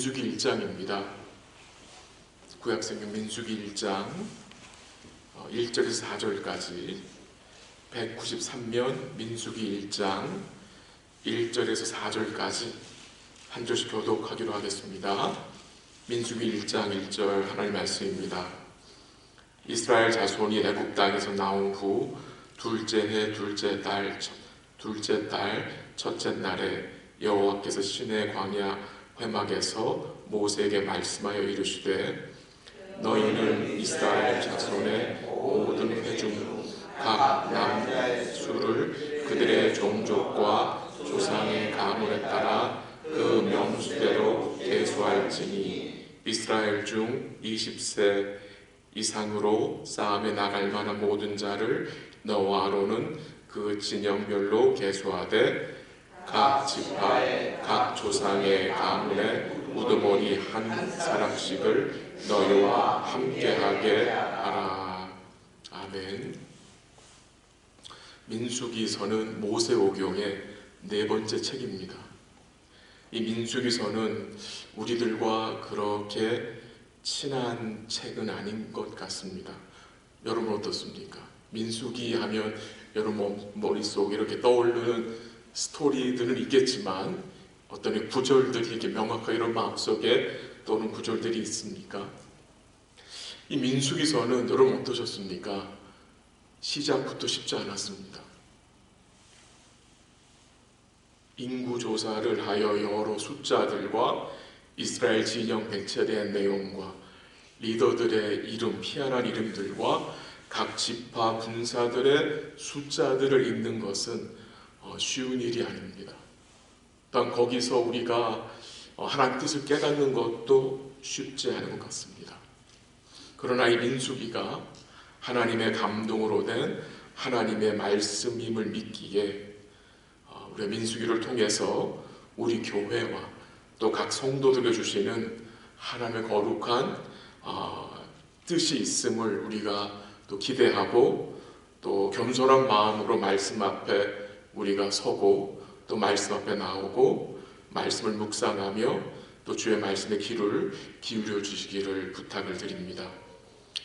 민수기 1장입니다. 구약성경 민수기 1장 1절에서 4절까지 193면 민수기 1장 1절에서 4절까지 한 절씩 교독하기로 하겠습니다. 민수기 1장 1절 하나님의 말씀입니다. 이스라엘 자손이 애굽 땅에서 나온 후 둘째 해 둘째 달 첫째 날에 여호와께서 시내 광야 회막에서 모세에게 말씀하여 이르시되 너희는 이스라엘 자손의 모든 회중 각 남자의 수를 그들의 종족과 조상의 가문에 따라 그 명수대로 계수할지니 이스라엘 중 20세 이상으로 싸움에 나갈 만한 모든 자를 너와 아론은 그 진영별로 계수하되 각 지파의 각 조상의 가문에 우두머리 한 사람씩을 너희와 함께하게 하라. 아멘. 민수기서는 모세오경의 네 번째 책입니다. 이 민수기서는 우리들과 그렇게 친한 책은 아닌 것 같습니다. 여러분 어떻습니까? 민수기 하면 여러분 머릿속에 이렇게 떠오르는 스토리들은 있겠지만 어떤 구절들이 이렇게 명확하게 이런 마음속에 떠오르는 구절들이 있습니까? 이 민수기서는 여러분 어떠셨습니까? 시작부터 쉽지 않았습니다. 인구조사를 하여 여러 숫자들과 이스라엘 진영 백체에 대한 내용과 리더들의 이름, 희한한 이름들과 각 지파 군사들의 숫자들을 읽는 것은 쉬운 일이 아닙니다. 또한 거기서 우리가 하나님 뜻을 깨닫는 것도 쉽지 않은 것 같습니다. 그러나 이 민수기가 하나님의 감동으로 된 하나님의 말씀임을 믿기에 우리 민수기를 통해서 우리 교회와 또 각 성도들에게 주시는 하나님의 거룩한 뜻이 있음을 우리가 또 기대하고 또 겸손한 마음으로 말씀 앞에 우리가 서고 또 말씀 앞에 나오고 말씀을 묵상하며 또 주의 말씀에 귀를 기울여 주시기를 부탁을 드립니다.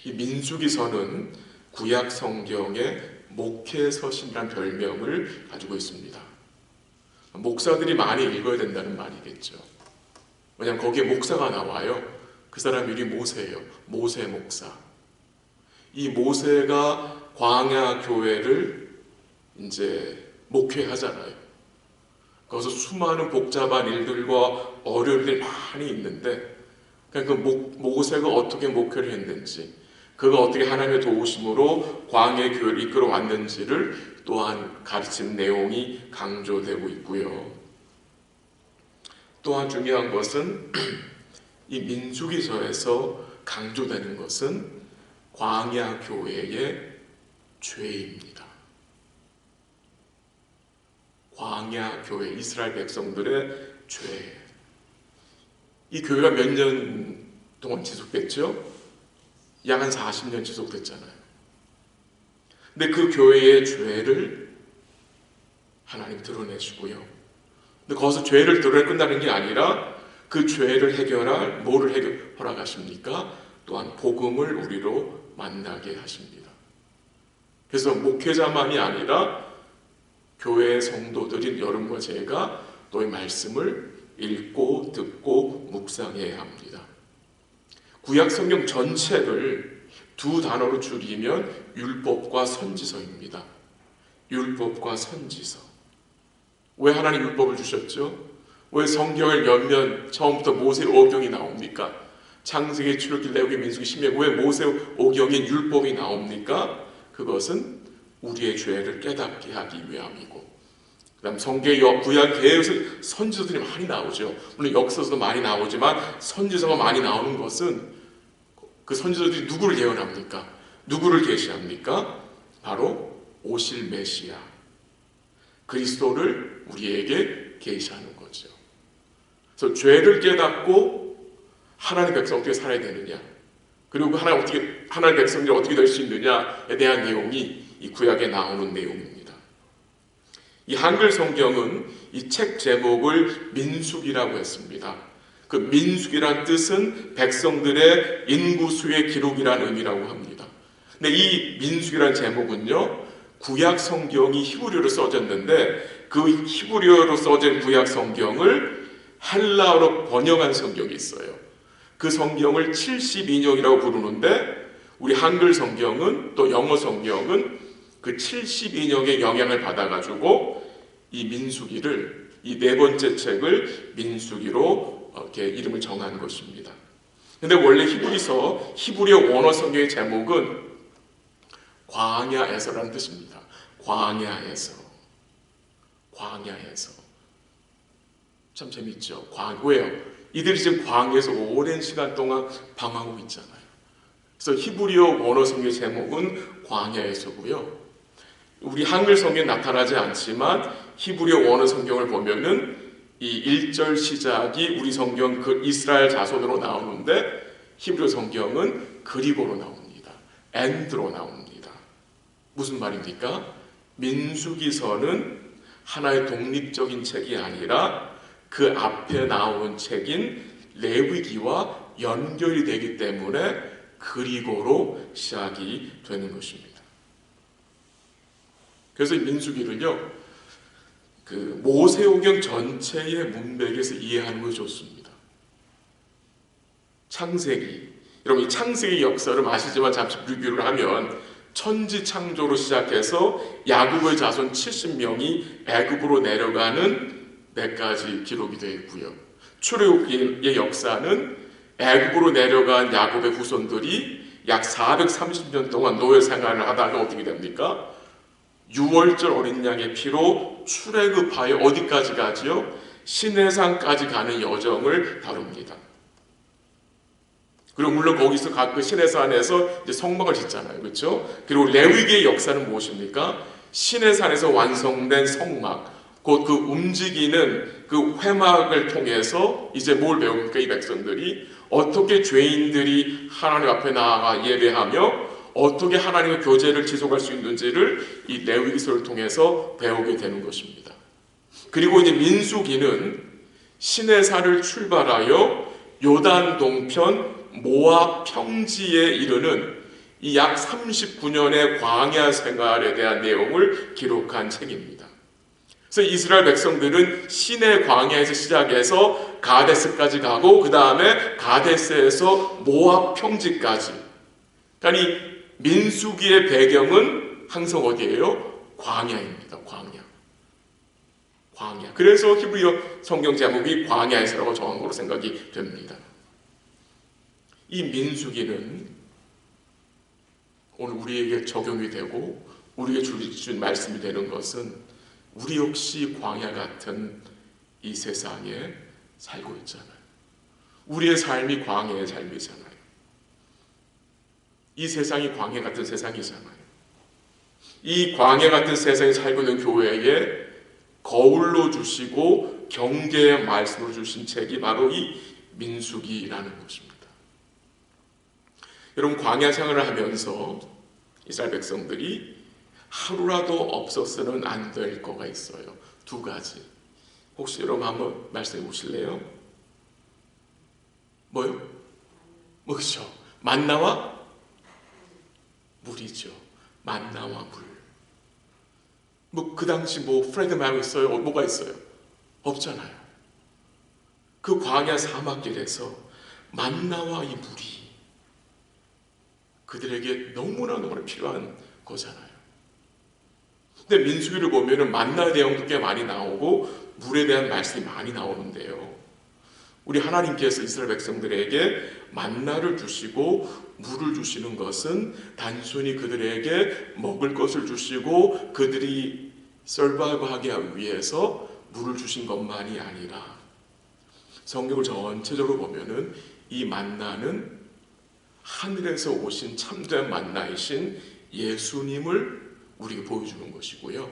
이 민수기서는 구약 성경의 목회서신이라는 별명을 가지고 있습니다. 목사들이 많이 읽어야 된다는 말이겠죠. 왜냐하면 거기에 목사가 나와요. 그 사람 이름이 모세예요. 모세 목사. 이 모세가 광야 교회를 이제 목회하잖아요. 거기서 수많은 복잡한 일들과 어려운 일들이 많이 있는데 그 모세가 어떻게 목회를 했는지 그가 어떻게 하나님의 도우심으로 광야의 교회를 이끌어 왔는지를 또한 가르치는 내용이 강조되고 있고요. 또한 중요한 것은 이 민수기서에서 강조되는 것은 광야 교회의 죄입니다. 광야 교회, 이스라엘 백성들의 죄. 이 교회가 몇 년 동안 지속됐죠? 약 한 40년 지속됐잖아요. 근데 그 교회의 죄를 하나님 드러내시고요. 근데 거기서 죄를 드러내 끝나는 게 아니라 그 죄를 해결할 뭐를 허락하십니까? 또한 복음을 우리로 만나게 하십니다. 그래서 목회자만이 아니라 교회 성도들인 여러분과 제가 또 이 말씀을 읽고 듣고 묵상해야 합니다. 구약 성경 전체를 두 단어로 줄이면 율법과 선지서입니다. 율법과 선지서. 왜 하나님 율법을 주셨죠? 왜 성경을 열면 처음부터 모세오경이 나옵니까? 창세기, 출애굽기, 레위기, 민수기, 신명기 왜 모세오경에 율법이 나옵니까? 그것은 우리의 죄를 깨닫게 하기 위함이고, 그 다음 성경 구약 계에서 선지서들이 많이 나오죠. 물론 역사서도 많이 나오지만 선지서가 많이 나오는 것은 그 선지서들이 누구를 예언합니까? 누구를 계시합니까? 바로 오실 메시아 그리스도를 우리에게 계시하는 거죠. 그래서 죄를 깨닫고 하나님의 백성 어떻게 살아야 되느냐, 그리고 하나님의 백성들이 어떻게 될 수 있느냐에 대한 내용이 이 구약에 나오는 내용입니다. 이 한글 성경은 이 책 제목을 민수기라고 했습니다. 그 민수기란 뜻은 백성들의 인구수의 기록이라는 의미라고 합니다. 근데 이 민수기란 제목은요, 구약 성경이 히브리어로 써졌는데 그 히브리어로 써진 구약 성경을 헬라어로 번역한 성경이 있어요. 그 성경을 72년이라고 부르는데 우리 한글 성경은 또 영어 성경은 그 72년의 영향을 받아가지고 이 민수기를, 이 네 번째 책을 민수기로 이렇게 이름을 정한 것입니다. 근데 원래 히브리어 원어 성경의 제목은 광야에서라는 뜻입니다. 광야에서. 참 재밌죠? 왜요? 이들이 지금 광야에서 오랜 시간 동안 방황하고 있잖아요. 그래서 히브리어 원어 성경의 제목은 광야에서고요. 우리 한글 성경에 나타나지 않지만 히브리어 원어 성경을 보면은 이 1절 시작이 우리 성경 그 이스라엘 자손으로 나오는데 히브리어 성경은 그리고로 나옵니다. 엔드로 나옵니다. 무슨 말입니까? 민수기서는 하나의 독립적인 책이 아니라 그 앞에 나온 책인 레위기와 연결이 되기 때문에 그리고로 시작이 되는 것입니다. 그래서 민수기를요, 그 모세오경 전체의 문맥에서 이해하는 것이 좋습니다. 창세기, 여러분 이 창세기 역사를 아시지만 잠시 리뷰를 하면 천지 창조로 시작해서 야곱의 자손 70명이 애굽으로 내려가는 몇 가지 기록이 되어 있고요. 출애굽기의 역사는 애굽으로 내려간 야곱의 후손들이 약 430년 동안 노예 생활을 하다가 어떻게 됩니까? 6월절 어린 양의 피로 출애굽하여 어디까지 가지요? 시내산까지 가는 여정을 다룹니다. 그리고 물론 거기서 그 시내산에서 이제 성막을 짓잖아요, 그렇죠? 그리고 레위기의 역사는 무엇입니까? 시내산에서 완성된 성막, 곧 그 움직이는 그 회막을 통해서 이제 뭘 배웁니까? 이 백성들이 어떻게 죄인들이 하나님 앞에 나아가 예배하며 어떻게 하나님의 교제를 지속할 수 있는지를 이 레위기서를 통해서 배우게 되는 것입니다. 그리고 이제 민수기는 시내산을 출발하여 요단 동편 모압 평지에 이르는 이 약 39년의 광야 생활에 대한 내용을 기록한 책입니다. 그래서 이스라엘 백성들은 시내 광야에서 시작해서 가데스까지 가고 그 다음에 가데스에서 모압 평지까지. 그러니까 이 민수기의 배경은 항상 어디예요? 광야입니다. 광야. 그래서 히브리어 성경 제목이 광야에서라고 정한 걸로 생각이 됩니다. 이 민수기는 오늘 우리에게 적용이 되고 우리에게 주신 말씀이 되는 것은 우리 역시 광야 같은 이 세상에 살고 있잖아요. 우리의 삶이 광야의 삶이잖아요. 이 세상이 광야 같은 세상이잖아요. 이 광야 같은 세상에 살고 있는 교회에 거울로 주시고 경계의 말씀으로 주신 책이 바로 이 민수기라는 것입니다. 여러분, 광야 생활을 하면서 이스라엘 백성들이 하루라도 없어서는 안 될 거가 있어요. 두 가지. 혹시 여러분 한번 말씀해 보실래요? 뭐요? 뭐죠? 만나와 물이죠. 만나와 물. 뭐 그 당시 뭐 프레드 말고 있어요? 뭐가 있어요? 없잖아요. 그 광야 사막길에서 만나와 이 물이 그들에게 너무나 필요한 거잖아요. 근데 민수기를 보면은 만나에 대한 게 많이 나오고 물에 대한 말씀이 많이 나오는데요. 우리 하나님께서 이스라엘 백성들에게 만나를 주시고 물을 주시는 것은 단순히 그들에게 먹을 것을 주시고 그들이 서바이브하게 하기 위해서 물을 주신 것만이 아니라 성경을 전체적으로 보면은 이 만나는 하늘에서 오신 참된 만나이신 예수님을 우리에게 보여주는 것이고요.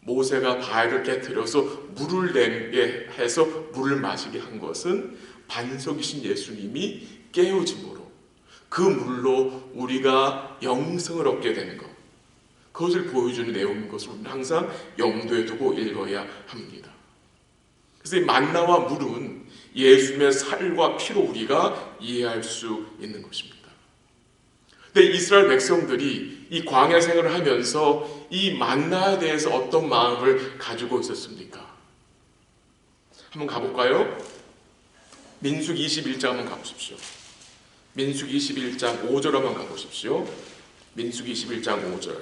모세가 바위를 깨뜨려서 물을 내게 해서 물을 마시게 한 것은 반석이신 예수님이 깨어짐으로 그 물로 우리가 영생을 얻게 되는 것, 그것을 보여주는 내용인 것을 우리는 항상 염두에 두고 읽어야 합니다. 그래서 이 만나와 물은 예수님의 살과 피로 우리가 이해할 수 있는 것입니다. 근데 이스라엘 백성들이 이 광야 생활을 하면서 이 만나에 대해서 어떤 마음을 가지고 있었습니까? 한번 가볼까요? 민수기 21장 한번 가보십시오. 민수기 21장 5절 한번 가보십시오. 민수기 21장 5절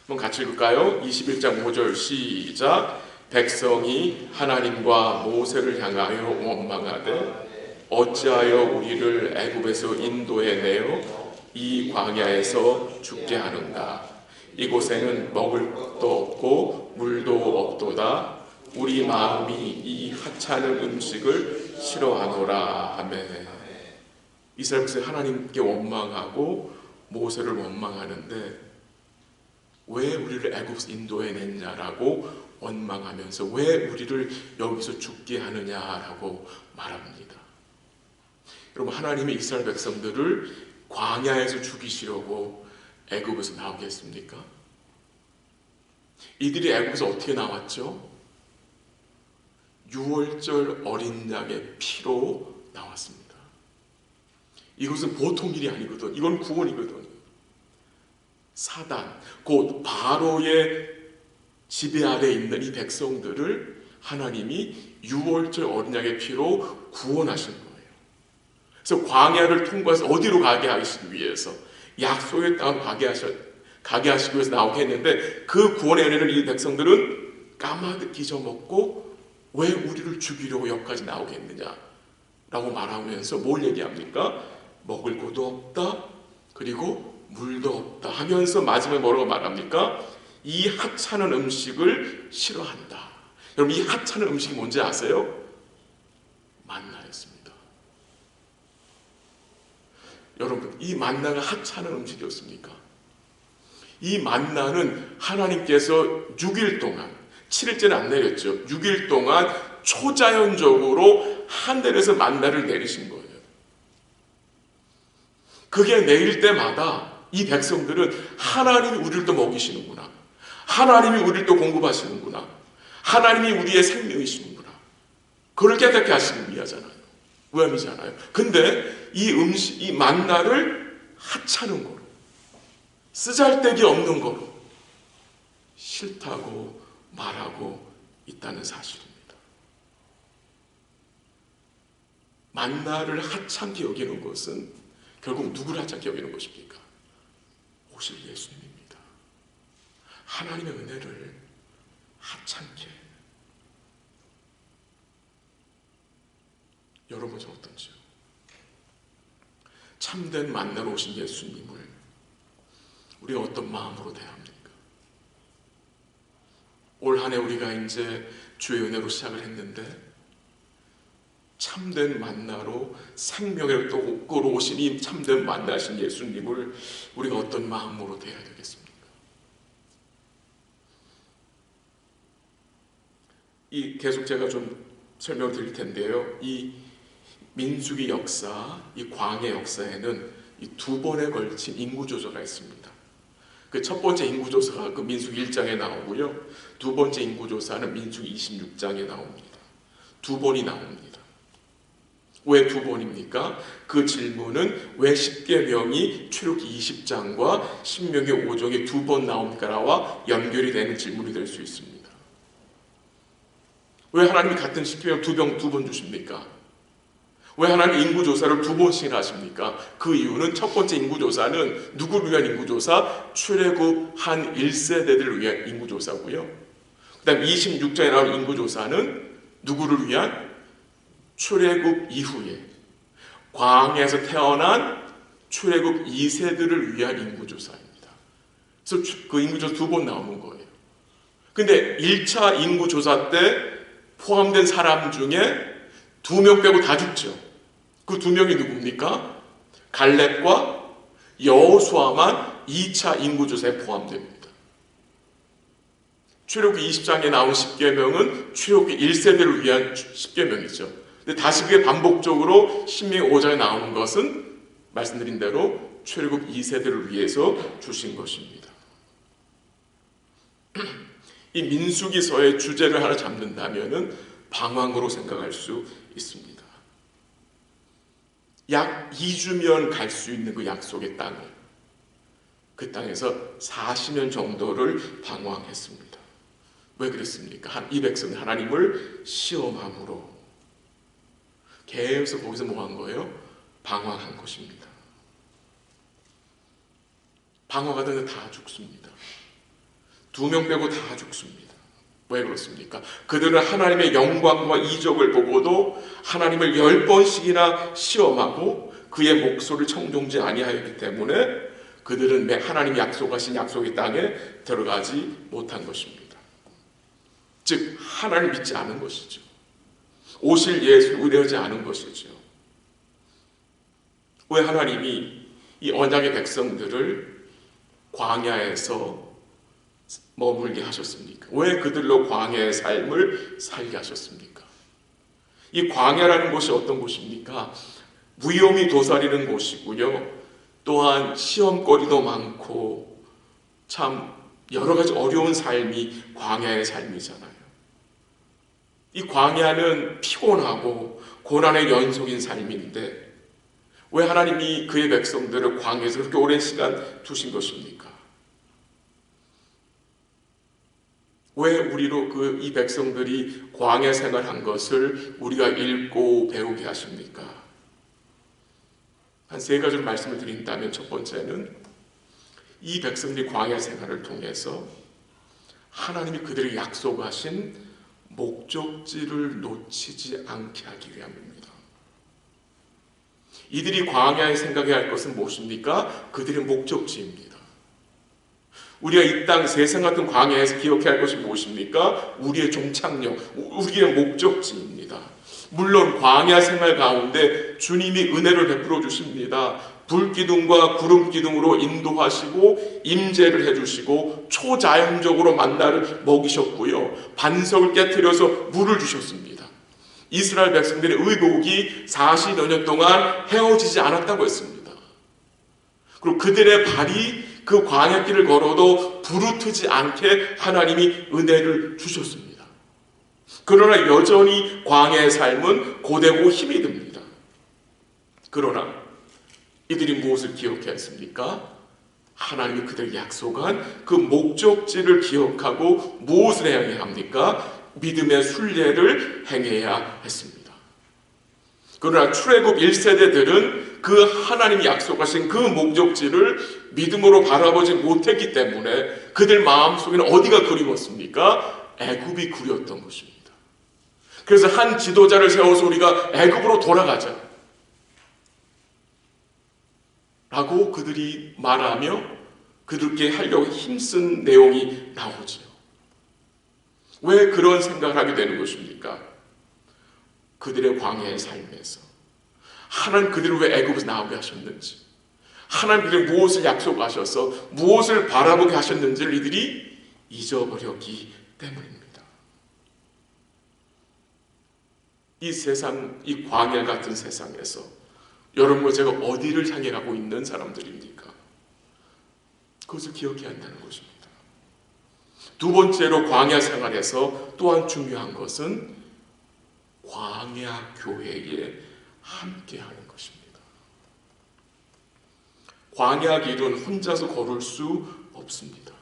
한번 같이 읽을까요? 21장 5절 시작. 백성이 하나님과 모세를 향하여 원망하되 어찌하여 우리를 애굽에서 인도해 내어 이 광야에서 죽게 하는가? 이곳에는 먹을 것도 없고 물도 없도다. 우리 마음이 이 하찮은 음식을 싫어하노라 하며. 이스라엘 백성이 하나님께 원망하고 모세를 원망하는데 왜 우리를 애굽에서 인도해 냈냐라고 원망하면서 왜 우리를 여기서 죽게 하느냐라고 말합니다. 여러분, 하나님이 이스라엘 백성들을 광야에서 죽이시려고 애굽에서 나오게 했습니까? 이들이 애굽에서 어떻게 나왔죠? 유월절 어린 양의 피로 나왔습니다. 이것은 보통 일이 아니거든. 이건 구원이거든. 사단, 곧 바로의 지배 아래 있는 이 백성들을 하나님이 유월절 어린 양의 피로 구원하신 거예요. 그래서 광야를 통과해서 어디로 가게 하시기 위해서, 약속의 땅으로 가게 하시기 위해서 나오게 했는데, 그 구원의 은혜를 이 백성들은 까마득히 잊어먹고 왜 우리를 죽이려고 여기까지 나오게 했느냐라고 말하면서 뭘 얘기합니까? 먹을 것도 없다, 그리고 물도 없다 하면서 마지막에 뭐라고 말합니까? 이 하찮은 음식을 싫어한다. 여러분, 이 하찮은 음식이 뭔지 아세요? 만나였습니다. 여러분, 이 만나가 하찮은 음식이었습니까? 이 만나는 하나님께서 6일 동안, 7일째는 안 내렸죠. 6일 동안 초자연적으로 하늘에서 만나를 내리신 거예요. 그게 내릴 때마다 이 백성들은 하나님이 우리를 또 먹이시는구나, 하나님이 우리를 또 공급하시는구나, 하나님이 우리의 생명이시는구나, 그걸 깨닫게 하시기 위하잖아요. 위함이잖아요. 근데 이 음식, 이 만나를 하찮은 거로, 쓰잘데기 없는 거로 싫다고 말하고 있다는 사실입니다. 만나를 하찮게 여기는 것은 결국 누구를 하찮게 여기는 것입니까? 오실 예수님입니다. 하나님의 은혜를 하찮게. 여러분은 어떤지요? 참된 만나러 오신 예수님을 우리가 어떤 마음으로 대합니까? 올 한 해 우리가 이제 주의 은혜로 시작을 했는데, 참된 만나로 생명을 또 끌어오신 이 참된 만나신 예수님을 우리가 어떤 마음으로 대해야 되겠습니까? 계속 제가 좀 설명을 드릴 텐데요. 이 민수기 역사, 이 광해 역사에는 이 2번에 걸친 인구조사가 있습니다. 그 첫 번째 인구조사가 그 민수기 1장에 나오고요. 두 번째 인구조사는 민수기 26장에 나옵니다. 2번이 나옵니다. 왜 2번입니까? 그 질문은 왜 십계명이 출애굽기 20장과 신명기 5장에 2번 나옵니까라와 연결이 되는 질문이 될 수 있습니다. 왜 하나님이 같은 십계명 2번 주십니까? 왜 하나님 인구조사를 2번씩 하십니까? 그 이유는 첫 번째 인구조사는 누구를 위한 인구조사? 출애굽 한 1세대들을 위한 인구조사고요. 그 다음 26장에 나온 인구조사는 누구를 위한? 출애굽 이후에 광야에서 태어난 출애굽 2세들을 위한 인구조사입니다. 그래서 그 인구조사 2번 나오는 거예요. 근데 1차 인구조사 때 포함된 사람 중에 2명 빼고 다 죽죠. 그 2명이 누굽니까? 갈렙과 여호수아만 2차 인구조사에 포함됩니다. 출애굽기 20장에 나온 십계명은 출애굽기 1세대를 위한 십계명이죠. 근데 다시 그게 반복적으로 신명기 5장에 나오는 것은 말씀드린 대로 출애굽 2세대를 위해서 주신 것입니다. 이 민수기서의 주제를 하나 잡는다면은 방황으로 생각할 수 있습니다. 약 2주면 갈 수 있는 그 약속의 땅을, 그 땅에서 40년 정도를 방황했습니다. 왜 그랬습니까? 이 백성이 하나님을 시험함으로 계속 거기서 뭐 한 거예요? 방황한 것입니다. 방황하다가 다 죽습니다. 2명 빼고 다 죽습니다. 왜 그렇습니까? 그들은 하나님의 영광과 이적을 보고도 하나님을 10번씩이나 시험하고 그의 목소리를 청종지 아니하였기 때문에 그들은 하나님이 약속하신 약속의 땅에 들어가지 못한 것입니다. 즉 하나님을 믿지 않은 것이죠. 오실 예수를 의뢰하지 않은 것이죠. 왜 하나님이 이 언약의 백성들을 광야에서 머물게 하셨습니까? 왜 그들로 광야의 삶을 살게 하셨습니까? 이 광야라는 곳이 어떤 곳입니까? 위험이 도사리는 곳이고요. 또한 시험거리도 많고 참 여러 가지 어려운 삶이 광야의 삶이잖아요. 이 광야는 피곤하고 고난의 연속인 삶인데 왜 하나님이 그의 백성들을 광야에서 그렇게 오랜 시간 두신 것입니까? 왜 우리로 이 백성들이 광야 생활한 것을 우리가 읽고 배우게 하십니까? 한 3가지로 말씀을 드린다면, 첫 번째는 이 백성들이 광야 생활을 통해서 하나님이 그들에게 약속하신 목적지를 놓치지 않게 하기 위함입니다. 이들이 광야에 생각해야 할 것은 무엇입니까? 그들의 목적지입니다. 우리가 이 땅 세상 같은 광야에서 기억해야 할 것이 무엇입니까? 우리의 종착역, 우리의 목적지입니다. 물론 광야 생활 가운데 주님이 은혜를 베풀어 주십니다. 불기둥과 구름기둥으로 인도하시고 임재를 해주시고 초자연적으로 만나를 먹이셨고요. 반석을 깨트려서 물을 주셨습니다. 이스라엘 백성들의 의복이 40여 년 동안 헤어지지 않았다고 했습니다. 그리고 그들의 발이 그 광야길을 걸어도 부르트지 않게 하나님이 은혜를 주셨습니다. 그러나 여전히 광야의 삶은 고되고 힘이 듭니다. 그러나 이들이 무엇을 기억해야 했습니까? 하나님이 그들에게 약속한 그 목적지를 기억하고 무엇을 해야 합니까? 믿음의 순례를 행해야 했습니다. 그러나 출애굽 1세대들은 그 하나님이 약속하신 그 목적지를 믿음으로 바라보지 못했기 때문에 그들 마음속에는 어디가 그리웠습니까? 애굽이 그리웠던 것입니다. 그래서 한 지도자를 세워서 우리가 애굽으로 돌아가자 라고 그들이 말하며 그들께 하려고 힘쓴 내용이 나오지요. 왜 그런 생각을 하게 되는 것입니까? 그들의 광야의 삶에서 하나님 그들을 왜 애굽에서 나오게 하셨는지, 하나님 그들에게 무엇을 약속하셔서 무엇을 바라보게 하셨는지를 이들이 잊어버렸기 때문입니다. 이 세상, 이 광야 같은 세상에서 여러분과 제가 어디를 향해 가고 있는 사람들입니까? 그것을 기억해야 한다는 것입니다. 두 번째로 광야 생활에서 또한 중요한 것은 광야 교회에 함께하는 것입니다. 광야 길은 혼자서 걸을 수 없습니다.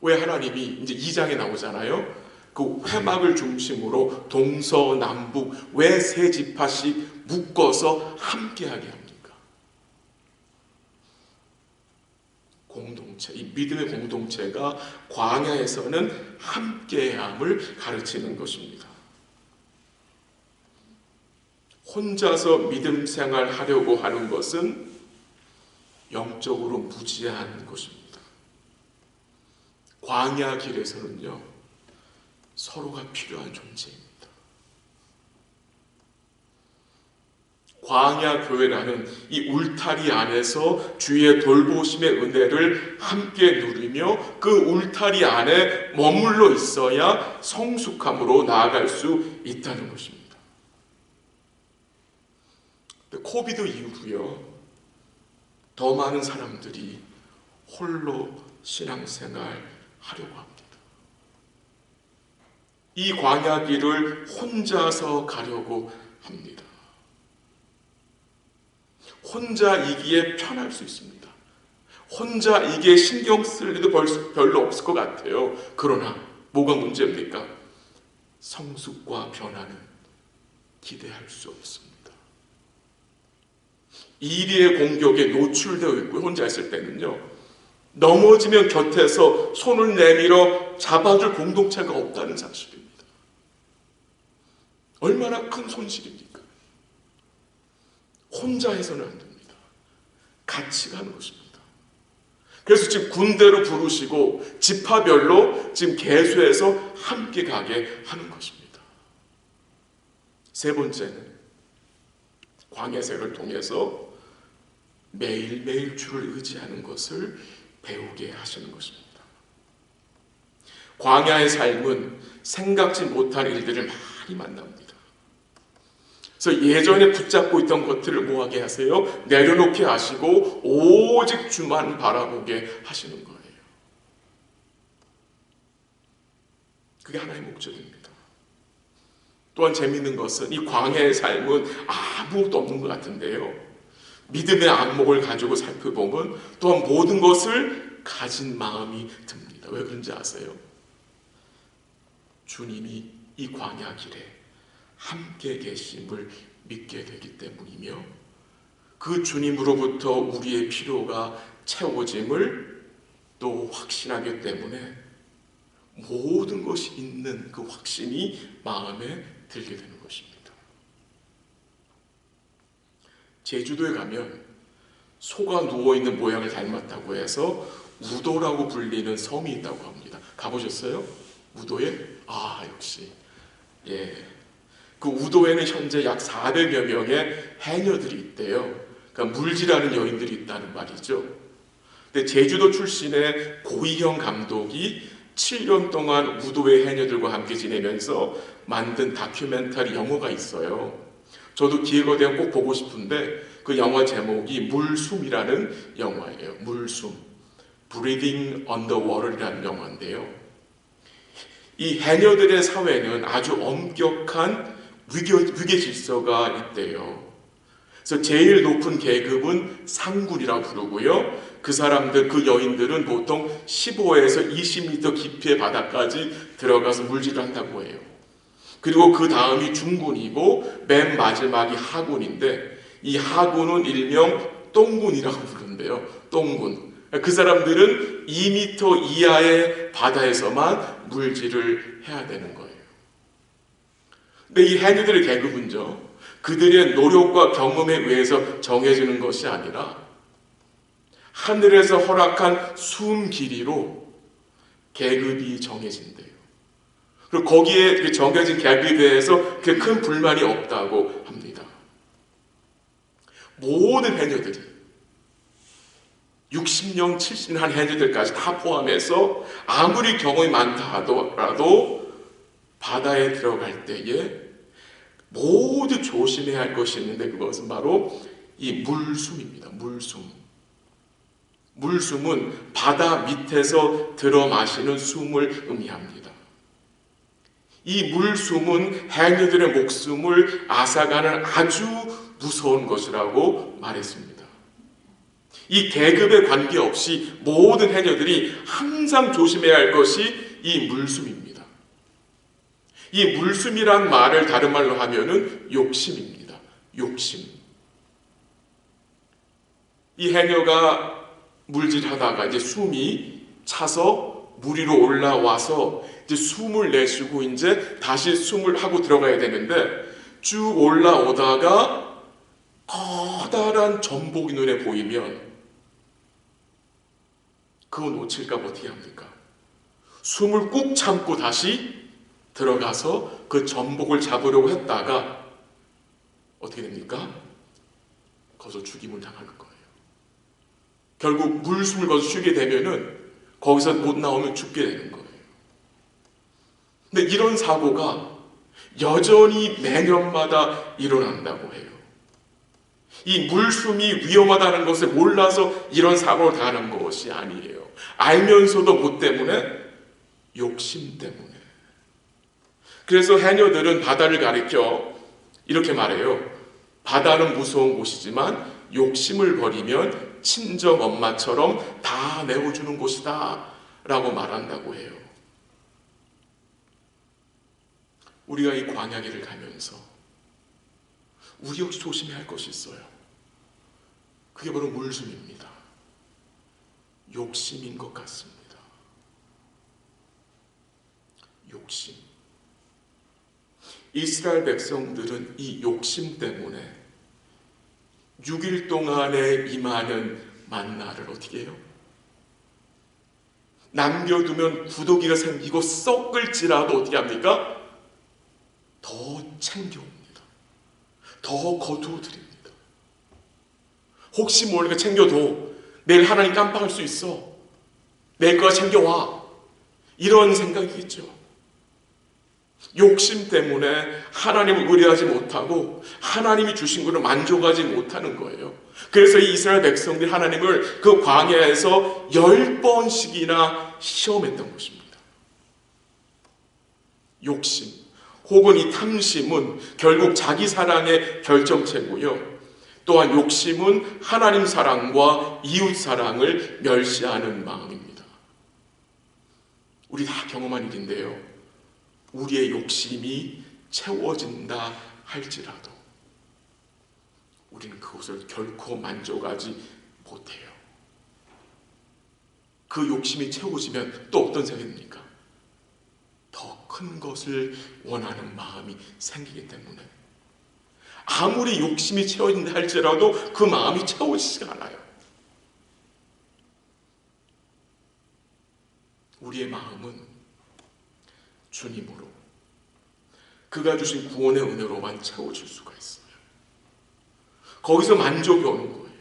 왜 하나님이 이제 2장에 나오잖아요. 그 회막을 중심으로 동서남북 왜 3지파씩 묶어서 함께하게 합니까? 공동체, 이 믿음의 공동체가 광야에서는 함께함을 가르치는 것입니다. 혼자서 믿음 생활 하려고 하는 것은 영적으로 무지한 것입니다. 광야 길에서는요, 서로가 필요한 존재입니다. 광야 교회라는 이 울타리 안에서 주의 돌보심의 은혜를 함께 누리며 그 울타리 안에 머물러 있어야 성숙함으로 나아갈 수 있다는 것입니다. 코비드 이후로요, 더 많은 사람들이 홀로 신앙생활 하려고 합니다. 이 광야 길을 혼자서 가려고 합니다. 혼자이기에 편할 수 있습니다. 혼자이기에 신경 쓸 일도 별로 없을 것 같아요. 그러나 뭐가 문제입니까? 성숙과 변화는 기대할 수 없습니다. 이리의 공격에 노출되어 있고 혼자 있을 때는요, 넘어지면 곁에서 손을 내밀어 잡아줄 공동체가 없다는 사실입니다. 얼마나 큰 손실입니까? 혼자 해서는 안 됩니다. 같이 가는 것입니다. 그래서 지금 군대로 부르시고 지파별로 지금 계수해서 함께 가게 하는 것입니다. 세 번째는 광야생을 통해서 매일매일 주를 의지하는 것을 배우게 하시는 것입니다. 광야의 삶은 생각지 못한 일들을 많이 만납니다. 그래서 예전에 붙잡고 있던 것들을 뭐하게 하세요? 내려놓게 하시고 오직 주만 바라보게 하시는 거예요. 그게 하나의 목적입니다. 또한 재미있는 것은 이 광야의 삶은 아무것도 없는 것 같은데요, 믿음의 안목을 가지고 살펴보면 또한 모든 것을 가진 마음이 듭니다. 왜 그런지 아세요? 주님이 이 광야 길에 함께 계심을 믿게 되기 때문이며, 그 주님으로부터 우리의 필요가 채워짐을 또 확신하기 때문에 모든 것이 있는 그 확신이 마음에 들게 되는 것입니다. 제주도에 가면 소가 누워있는 모양을 닮았다고 해서 우도라고 불리는 섬이 있다고 합니다. 가보셨어요? 우도에? 아, 역시. 예. 그 우도에는 현재 약 400여 명의 해녀들이 있대요. 그러니까 물질하는 여인들이 있다는 말이죠. 근데 제주도 출신의 고희형 감독이 7년 동안 우도의 해녀들과 함께 지내면서 만든 다큐멘터리 영화가 있어요. 저도 기회가 되면 꼭 보고 싶은데 그 영화 제목이 물숨이라는 영화예요. 물숨, Breathing on the Water이라는 영화인데요, 이 해녀들의 사회는 아주 엄격한 위계 질서가 있대요. 그래서 제일 높은 계급은 상군이라고 부르고요, 그 사람들, 그 여인들은 보통 15에서 20m 깊이의 바다까지 들어가서 물질을 한다고 해요. 그리고 그 다음이 중군이고 맨 마지막이 하군인데, 이 하군은 일명 똥군이라고 부르는데요. 똥군. 그 사람들은 2m 이하의 바다에서만 물질을 해야 되는 거예요. 근데 이 해녀들의 계급은요, 그들의 노력과 경험에 의해서 정해지는 것이 아니라 하늘에서 허락한 숨 길이로 계급이 정해진대요. 그리고 거기에 정해진 계급에 대해서 큰 불만이 없다고 합니다. 모든 해녀들이 60년, 70년 한 해녀들까지 다 포함해서 아무리 경험이 많다 하더라도 바다에 들어갈 때에 모두 조심해야 할 것이 있는데, 그것은 바로 이 물숨입니다. 물숨은 바다 밑에서 들어 마시는 숨을 의미합니다. 이 물숨은 해녀들의 목숨을 앗아가는 아주 무서운 것이라고 말했습니다. 이 계급에 관계없이 모든 해녀들이 항상 조심해야 할 것이 이 물숨입니다. 이 물숨이란 말을 다른 말로 하면은 욕심입니다. 욕심. 이 해녀가 물질하다가 이제 숨이 차서 물 위로 올라와서 이제 숨을 내쉬고 이제 다시 숨을 하고 들어가야 되는데, 쭉 올라오다가 커다란 전복이 눈에 보이면 그거 놓칠까 봐 어떻게 합니까? 숨을 꾹 참고 다시 들어가서 그 전복을 잡으려고 했다가 어떻게 됩니까? 거기서 죽임을 당하는 거예요. 결국 물숨을 거기서 쉬게 되면은 거기서 못 나오면 죽게 되는 거예요. 근데 이런 사고가 여전히 매년마다 일어난다고 해요. 이 물숨이 위험하다는 것을 몰라서 이런 사고를 당하는 것이 아니에요. 알면서도 뭐 때문에? 욕심 때문에. 그래서 해녀들은 바다를 가리켜 이렇게 말해요. 바다는 무서운 곳이지만 욕심을 버리면 친정 엄마처럼 다 내어주는 곳이다 라고 말한다고 해요. 우리가 이 광야길을 가면서 우리 역시 조심해야 할 것이 있어요. 그게 바로 물숨입니다. 욕심인 것 같습니다. 욕심. 이스라엘 백성들은 이 욕심 때문에 6일 동안에 임하는 만나를 어떻게 해요? 남겨두면 구더기가 생기고 썩을지라도 어떻게 합니까? 더 챙겨옵니다. 더 거두어드립니다. 혹시 모르니까 챙겨도 내일 하나님 깜빡할 수 있어. 내일 거가 챙겨와. 이런 생각이겠죠. 욕심 때문에 하나님을 의뢰하지 못하고 하나님이 주신 것을 만족하지 못하는 거예요. 그래서 이 이스라엘 백성들이 하나님을 그 광야에서 10번씩이나 시험했던 것입니다. 욕심 혹은 이 탐심은 결국 자기 사랑의 결정체고요. 또한 욕심은 하나님 사랑과 이웃 사랑을 멸시하는 마음입니다. 우리 다 경험한 일인데요. 우리의 욕심이 채워진다 할지라도 우리는 그것을 결코 만족하지 못해요. 그 욕심이 채워지면 또 어떤 생각입니까? 더 큰 것을 원하는 마음이 생기기 때문에 아무리 욕심이 채워진다 할지라도 그 마음이 채워지지가 않아요. 우리의 마음은 주님으로 그가 주신 구원의 은혜로만 채워질 수가 있어요. 거기서 만족이 오는 거예요.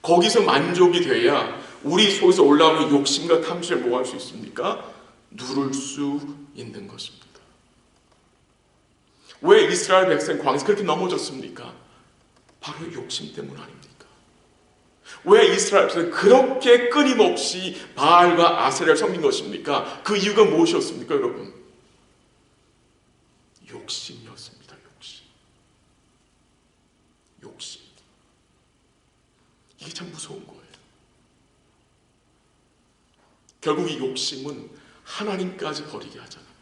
거기서 만족이 돼야 우리 속에서 올라오는 욕심과 탐심을 뭐 할 수 있습니까? 누를 수 있는 것입니다. 왜 이스라엘 백성 광야에서 그렇게 넘어졌습니까? 바로 욕심 때문 아닙니까? 왜 이스라엘 백성은 그렇게 끊임없이 바알과 아세라를 섬긴 것입니까? 그 이유가 무엇이었습니까, 여러분? 욕심이었습니다. 욕심. 이게 참 무서운 거예요. 결국 이 욕심은 하나님까지 버리게 하잖아요.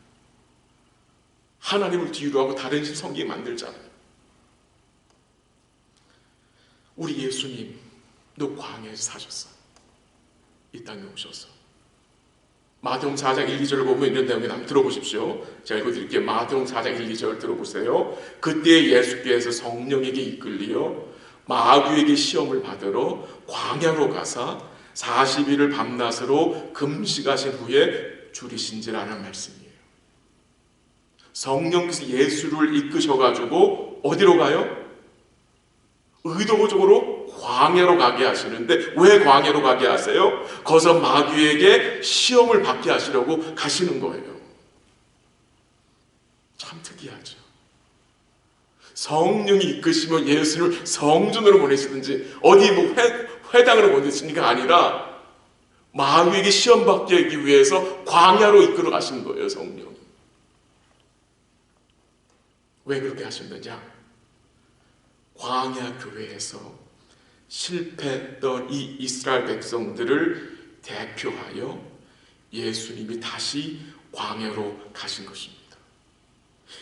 하나님을 뒤로 하고 다른 신 섬기게 만들잖아요. 우리 예수님도 광야에서 사셨어요. 이 땅에 오셔서. 마태복음 4장 1, 2절을 보면 이런 내용이 나옵니다. 들어보십시오. 제가 읽어드릴게요. 마태복음 4장 1, 2절 들어보세요. 그때 예수께서 성령에게 이끌리어 마귀에게 시험을 받으러 광야로 가사 40일을 밤낮으로 금식하신 후에 줄이신지라는 말씀이에요. 성령께서 예수를 이끄셔가지고 어디로 가요? 의도적으로 광야로 가게 하시는데 왜 광야로 가게 하세요? 거기서 마귀에게 시험을 받게 하시려고 가시는 거예요. 참 특이하죠. 성령이 이끄시면 예수를 성전으로 보내시든지 어디 뭐 회당으로 보내시니까 아니라 마귀에게 시험 받게 하기 위해서 광야로 이끌어 가신 거예요. 성령이. 왜 그렇게 하셨느냐? 광야 교회에서 실패했던 이 이스라엘 백성들을 대표하여 예수님이 다시 광야로 가신 것입니다.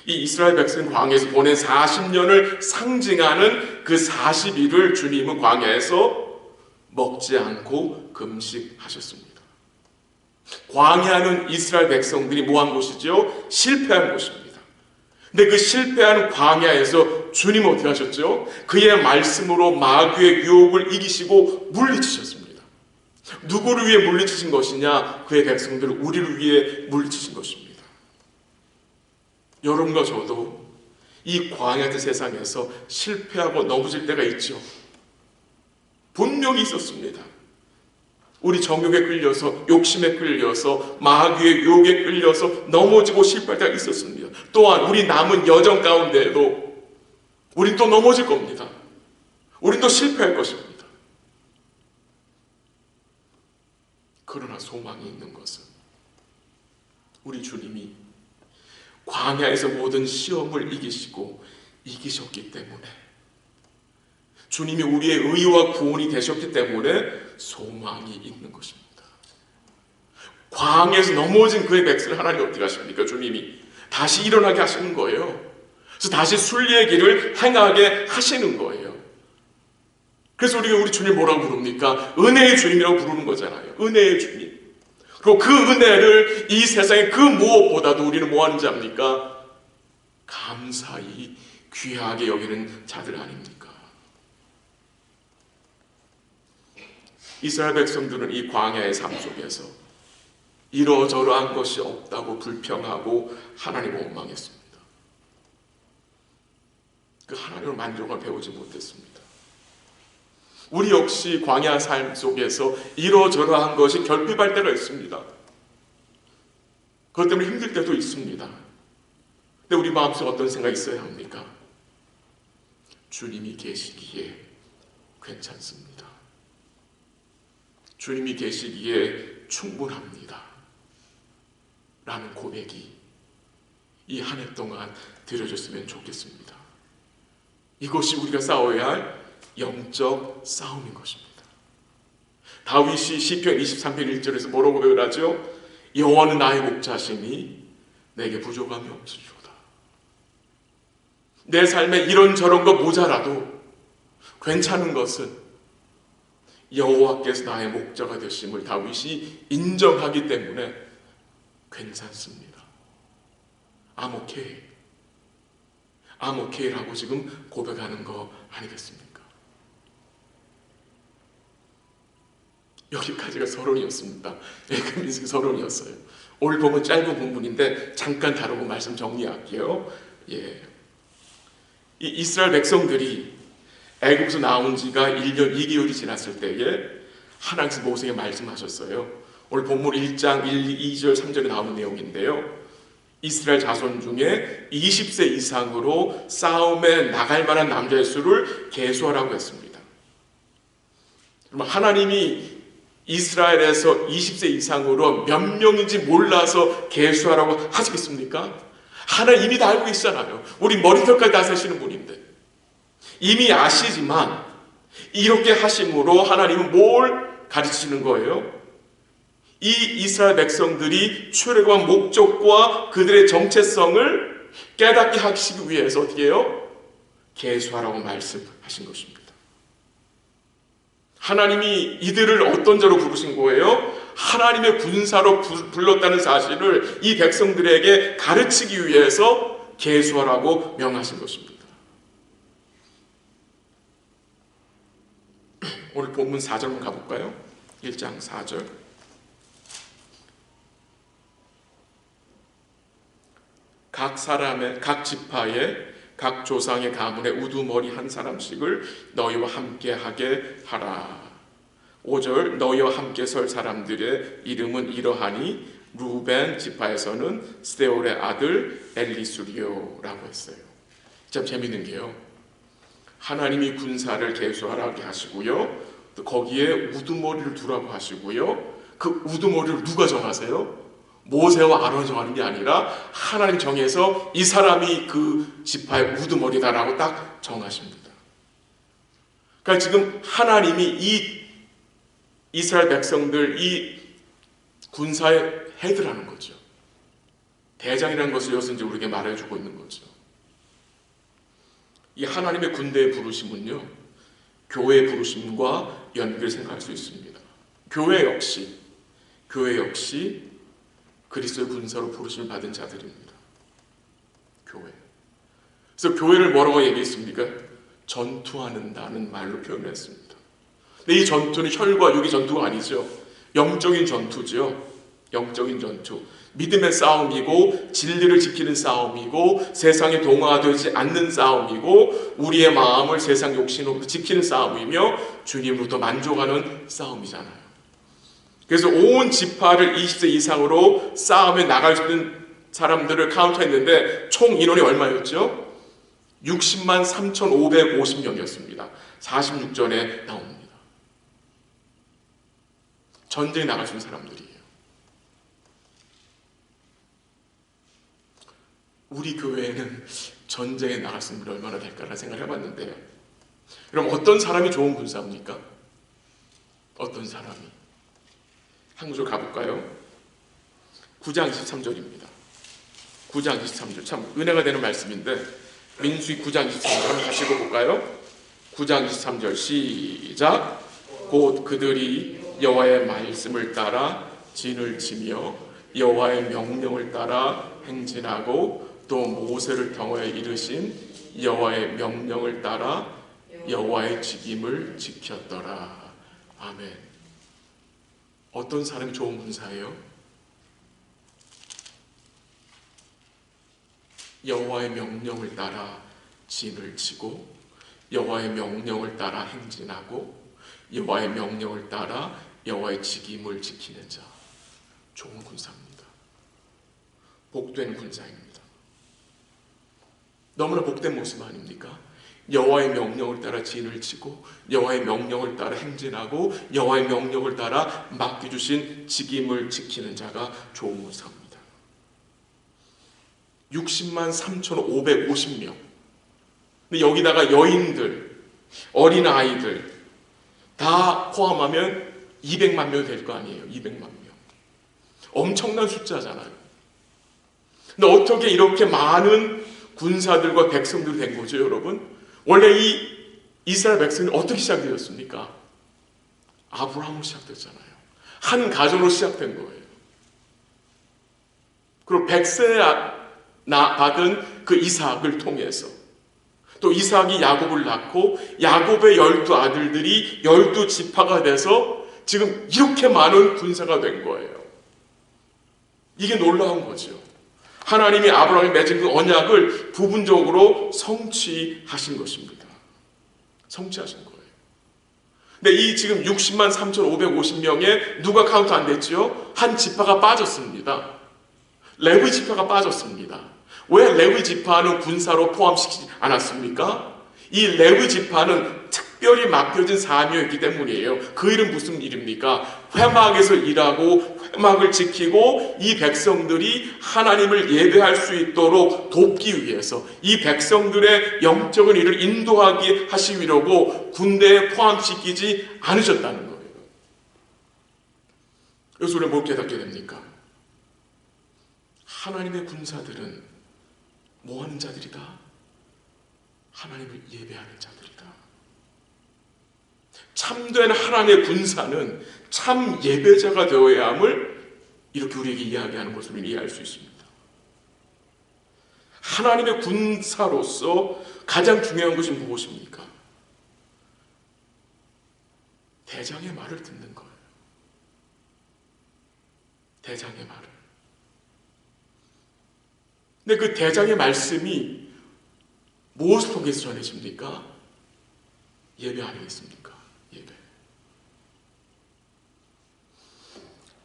이 이스라엘 백성 광야에서 보낸 40년을 상징하는 그 40일을 주님은 광야에서 먹지 않고 금식하셨습니다. 광야는 이스라엘 백성들이 뭐한 곳이죠? 실패한 곳입니다. 근데 그 실패한 광야에서 주님 어떻게 하셨죠? 그의 말씀으로 마귀의 유혹을 이기시고 물리치셨습니다. 누구를 위해 물리치신 것이냐? 그의 백성들을 우리를 위해 물리치신 것입니다. 여러분과 저도 이 광야 세상에서 실패하고 넘어질 때가 있죠. 분명히 있었습니다. 우리 정욕에 끌려서 욕심에 끌려서 마귀의 유혹에 끌려서 넘어지고 실패할 때가 있었습니다. 또한 우리 남은 여정 가운데에도 우린 또 넘어질 겁니다. 우린 또 실패할 것입니다. 그러나 소망이 있는 것은 우리 주님이 광야에서 모든 시험을 이기시고 이기셨기 때문에, 주님이 우리의 의와 구원이 되셨기 때문에 소망이 있는 것입니다. 광야에서 넘어진 그의 백성을 하나님 어떻게 하십니까? 주님이 다시 일어나게 하시는 거예요. 그래서 다시 순리의 길을 행하게 하시는 거예요. 그래서 우리가 우리 주님 뭐라고 부릅니까? 은혜의 주님이라고 부르는 거잖아요. 은혜의 주님. 그리고 그 은혜를 이 세상의 그 무엇보다도 우리는 뭐 하는 자입니까? 감사히 귀하게 여기는 자들 아닙니까? 이스라엘 백성들은 이 광야의 삶 속에서 이러저러한 것이 없다고 불평하고 하나님을 원망했습니다. 그 하나님을 만족을 배우지 못했습니다. 우리 역시 광야 삶 속에서 이러저러한 것이 결핍할 때가 있습니다. 그것 때문에 힘들 때도 있습니다. 근데 우리 마음속에 어떤 생각이 있어야 합니까? 주님이 계시기에 괜찮습니다. 주님이 계시기에 충분합니다. 라는 고백이 이 한 해 동안 드려졌으면 좋겠습니다. 이것이 우리가 싸워야 할 영적 싸움인 것입니다. 다윗이 시편 23편 1절에서 뭐라고 고백을 하죠? 여호와는 나의 목자시니 내게 부족함이 없으리로다. 내 삶에 이런저런 거 모자라도 괜찮은 것은 여호와께서 나의 목자가 되심을 다윗이 인정하기 때문에 괜찮습니다. I'm okay. I'm okay라고 지금 고백하는 거 아니겠습니까? 여기까지가 서론이었습니다. 민수기 서론이었어요. 오늘 보면 짧은 본문인데 잠깐 다루고 말씀 정리할게요. 이 이스라엘 백성들이 애굽에서 나온 지가 1년 2개월이 지났을 때에 하나님께서 모세에게 말씀하셨어요. 오늘 본문 1장 1, 2절, 3절에 나오는 내용인데요. 이스라엘 자손 중에 20세 이상으로 싸움에 나갈 만한 남자의 수를 계수하라고 했습니다. 그러면 하나님이 이스라엘에서 20세 이상으로 몇 명인지 몰라서 계수하라고 하시겠습니까? 하나님 이미 다 알고 있잖아요. 우리 머리털까지 다 세시는 분인데 이미 아시지만 이렇게 하심으로 하나님은 뭘 가르치시는 거예요? 이 이스라엘 백성들이 출애굽한 목적과 그들의 정체성을 깨닫게 하시기 위해서 어떻게 해요? 계수하라고 말씀하신 것입니다. 하나님이 이들을 어떤 자로 부르신 거예요? 하나님의 군사로 불렀다는 사실을 이 백성들에게 가르치기 위해서 계수하라고 명하신 것입니다. 오늘 본문 4절만 가볼까요? 1장 4절. 각 사람의, 각 지파의, 각 조상의 가문의 우두머리 한 사람씩을 너희와 함께 하게 하라. 5절. 너희와 함께 설 사람들의 이름은 이러하니 루벤 지파에서는 스데올의 아들 엘리수리오라고 했어요. 참 재밌는 게요, 하나님이 군사를 계수하라고 하시고요, 또 거기에 우두머리를 두라고 하시고요, 그 우두머리를 누가 정하세요? 모세와 아론이 정하는 게 아니라 하나님 정해서 이 사람이 그 지파의 우두머리다라고 딱 정하십니다. 그러니까 지금 하나님이 이 이스라엘 백성들, 이 군사의 헤드라는 거죠. 대장이라는 것을 여기서 이제 우리에게 말해주고 있는 거죠. 이 하나님의 군대의 부르심은요, 교회의 부르심과 연결을 생각할 수 있습니다. 교회 역시 그리스도의 군사로 부르심을 받은 자들입니다. 교회. 그래서 교회를 뭐라고 얘기했습니까? 전투하는다는 말로 표현했습니다. 근데 이 전투는 혈과 육의 전투가 아니죠. 영적인 전투죠. 영적인 전투. 믿음의 싸움이고 진리를 지키는 싸움이고 세상에 동화되지 않는 싸움이고 우리의 마음을 세상 욕심으로부터 지키는 싸움이며 주님으로부터 만족하는 싸움이잖아요. 그래서 온 지파를 20세 이상으로 싸움에 나갈 수 있는 사람들을 카운트했는데 총 인원이 얼마였죠? 60만 3,550명이었습니다. 46절에 나옵니다. 전쟁에 나갈 수 있는 사람들이에요. 우리 교회에는 전쟁에 나갔으면 얼마나 될까라는 생각을 해봤는데요. 그럼 어떤 사람이 좋은 군사입니까? 어떤 사람이? 한 구절 가볼까요? 9장 23절입니다. 9장 23절 참 은혜가 되는 말씀인데 민수기 9장 23절 한번 다시 읽어볼까요? 9장 23절 시작. 곧 그들이 여호와의 말씀을 따라 진을 치며 여호와의 명령을 따라 행진하고 또 모세를 통하여 이르신 여호와의 명령을 따라 여호와의 직임을 지켰더라. 아멘. 어떤 사람이 좋은 군사예요? 여호와의 명령을 따라 진을 치고 여호와의 명령을 따라 행진하고 여호와의 명령을 따라 여호와의 직임을 지키는 자, 좋은 군사입니다. 복된 군사입니다. 너무나 복된 모습 아닙니까? 여호와의 명령을 따라 진을 치고 여호와의 명령을 따라 행진하고 여호와의 명령을 따라 맡겨주신 직임을 지키는 자가 좋은 군사입니다. 60만 3,550명. 근데 여기다가 여인들, 어린아이들 다 포함하면 200만 명이 될 거 아니에요. 200만 명. 엄청난 숫자잖아요. 근데 어떻게 이렇게 많은 군사들과 백성들이 된 거죠, 여러분? 원래 이 이스라엘 백성이 어떻게 시작되었습니까? 아브라함으로 시작됐잖아요. 한 가정으로 시작된 거예요. 그리고 100세 받은 그 이삭을 통해서 또 이삭이 야곱을 낳고 야곱의 12아들들이 12지파가 돼서 지금 이렇게 많은 군사가 된 거예요. 이게 놀라운 거죠. 하나님이 아브라함이 맺은 그 언약을 부분적으로 성취하신 것입니다. 성취하신 거예요. 근데 이 지금 60만 3,550명에 누가 카운트 안 됐지요? 한 지파가 빠졌습니다. 레위 지파가 빠졌습니다. 왜 레위 지파는 군사로 포함시키지 않았습니까? 이 레위 지파는 특별히 맡겨진 사명이기 때문이에요. 그 일은 무슨 일입니까? 회막에서 일하고 회막을 지키고 이 백성들이 하나님을 예배할 수 있도록 돕기 위해서 이 백성들의 영적인 일을 인도하게 하시려고 군대에 포함시키지 않으셨다는 거예요. 여기서 우리가 뭘 깨닫게 됩니까? 하나님의 군사들은 뭐 하는 자들이다? 하나님을 예배하는 자들이다. 참된 하나님의 군사는 참 예배자가 되어야 함을 이렇게 우리에게 이야기하는 것을 우리는 이해할 수 있습니다. 하나님의 군사로서 가장 중요한 것이 무엇입니까? 대장의 말을 듣는 거예요. 대장의 말을. 근데 그 대장의 말씀이 무엇을 통해서 전해집니까? 예배 아니겠습니까? 예배.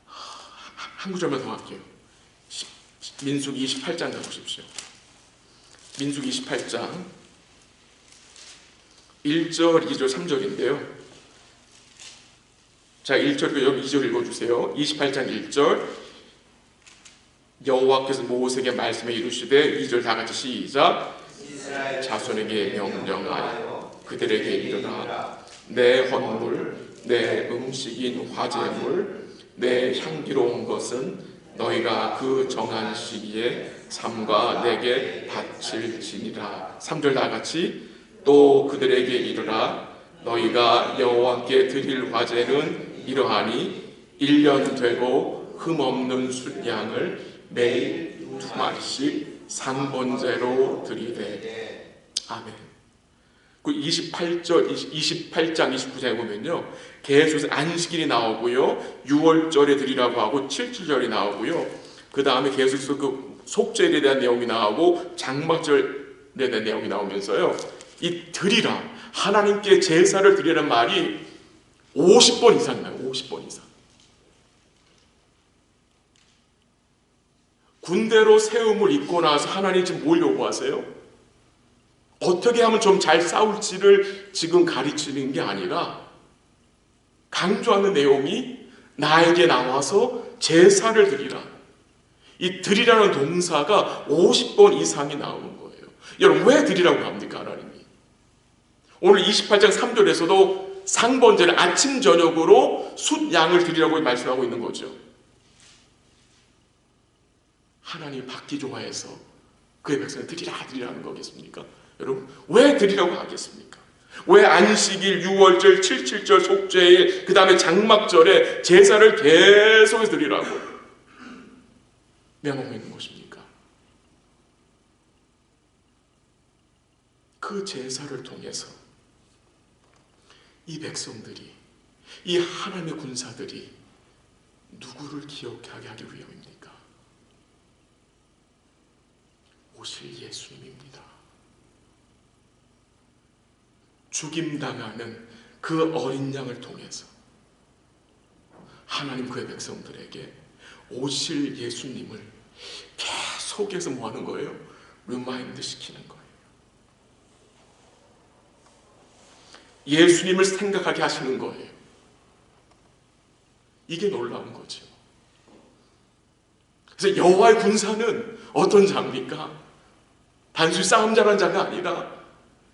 한 구절만 더 할게요. 민수기 28장 가보십시오. 민수기 28장 1절, 2절, 3절인데요. 자, 1절, 여러분 2절 읽어주세요. 28장 1절. 여호와께서 모세에게 말씀해 이르시되 2절 다 같이 시작. 자손에게 명령하여 그들에게 이르라. 내 헌물, 내 음식인 화제물, 내 향기로운 것은 너희가 그 정한 시기에 삼가 내게 바칠지니라. 3절 다 같이. 또 그들에게 이르라. 너희가 여호와께 드릴 화제는 이러하니 1년 되고 흠없는 숫양을 매일 2마리씩 상번제로 드리되. 아멘. 그 28장 29장에 보면요, 계속 안식일이 나오고요, 6월절에 드리라고 하고 7절이 나오고요, 그 다음에 계속해서 그 속죄에 대한 내용이 나오고 장막절에 대한 내용이 나오면서요, 이 드리라, 하나님께 제사를 드리라는 말이 50번 이상 나요. 50번 이상. 군대로 세움을 입고 나서 하나님 지금 뭘 요구하세요? 어떻게 하면 좀 잘 싸울지를 지금 가르치는 게 아니라 강조하는 내용이 나에게 나와서 제사를 드리라. 이 드리라는 동사가 50번 이상이 나오는 거예요. 여러분, 왜 드리라고 합니까, 하나님이? 오늘 28장 3절에서도 상번제를 아침 저녁으로 숫 양을 드리라고 말씀하고 있는 거죠. 하나님이 받기 좋아해서 그의 백성을 드리라는 거겠습니까? 여러분, 왜 드리라고 하겠습니까? 왜 안식일, 6월절, 77절, 속죄일, 그 다음에 장막절에 제사를 계속해서 드리라고 명하고 있는 것입니까? 그 제사를 통해서 이 백성들이, 이 하나님의 군사들이 누구를 기억하게 하기 위함입니까? 오실 예수님입니다. 죽임당하는 그 어린 양을 통해서 하나님 그의 백성들에게 오실 예수님을 계속해서 뭐 하는 거예요? 리마인드 시키는 거예요. 예수님을 생각하게 하시는 거예요. 이게 놀라운 거죠. 그래서 여호와의 군사는 어떤 자입니까? 단순히 싸움 잘하는 자가 아니라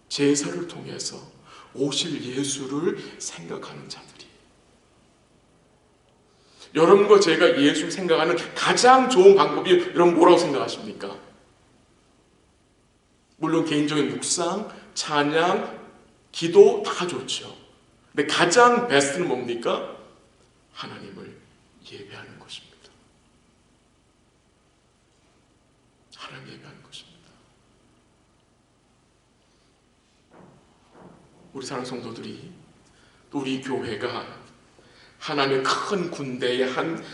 제사를 통해서 오실 예수를 생각하는 자들이. 여러분과 제가 예수를 생각하는 가장 좋은 방법이 여러분 뭐라고 생각하십니까? 물론 개인적인 묵상, 찬양, 기도 다 좋죠. 근데 가장 베스트는 뭡니까? 하나님을 예배하는 것입니다. 하나님 예배하는 것입니다. 우리 사랑하는 성도들이, 또 우리 교회가 하나님의 큰 군대의 한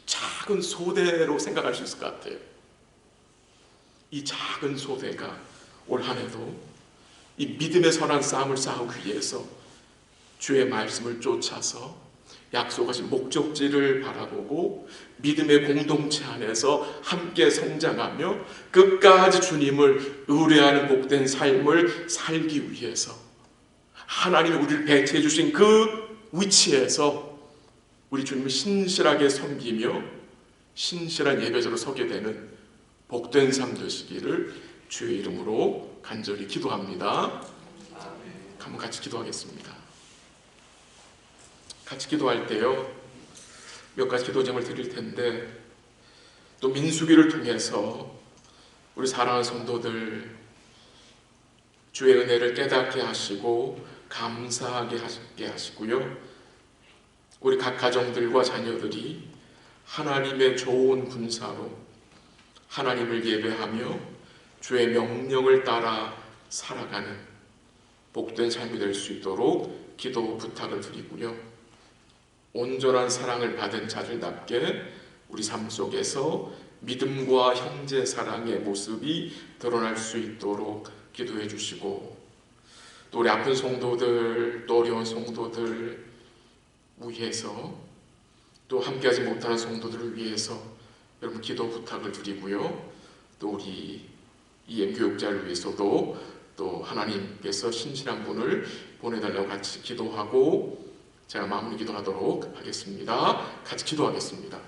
작은 소대로 생각할 수 있을 것 같아요. 이 작은 소대가 올 한 해도 이 믿음의 선한 싸움을 싸우기 위해서 주의 말씀을 쫓아서 약속하신 목적지를 바라보고 믿음의 공동체 안에서 함께 성장하며 끝까지 주님을 의뢰하는 복된 삶을 살기 위해서 하나님이 우리를 배치해 주신 그 위치에서 우리 주님을 신실하게 섬기며 신실한 예배자로 서게 되는 복된 삶 되시기를 주의 이름으로 간절히 기도합니다. 한번 같이 기도하겠습니다. 같이 기도할 때요, 몇 가지 기도 제목을 드릴 텐데, 또 민수기를 통해서 우리 사랑하는 성도들 주의 은혜를 깨닫게 하시고 감사하게 하시고요, 우리 각 가정들과 자녀들이 하나님의 좋은 군사로 하나님을 예배하며 주의 명령을 따라 살아가는 복된 삶이 될 수 있도록 기도 부탁을 드리고요, 온전한 사랑을 받은 자들답게 우리 삶 속에서 믿음과 형제 사랑의 모습이 드러날 수 있도록 기도해 주시고, 또 우리 아픈 성도들, 또 어려운 성도들 위해서, 또 함께하지 못하는 성도들을 위해서 여러분 기도 부탁을 드리고요, 또 우리 EM 교육자를 위해서도 또 하나님께서 신실한 분을 보내달라고 같이 기도하고 제가 마무리 기도하도록 하겠습니다. 같이 기도하겠습니다.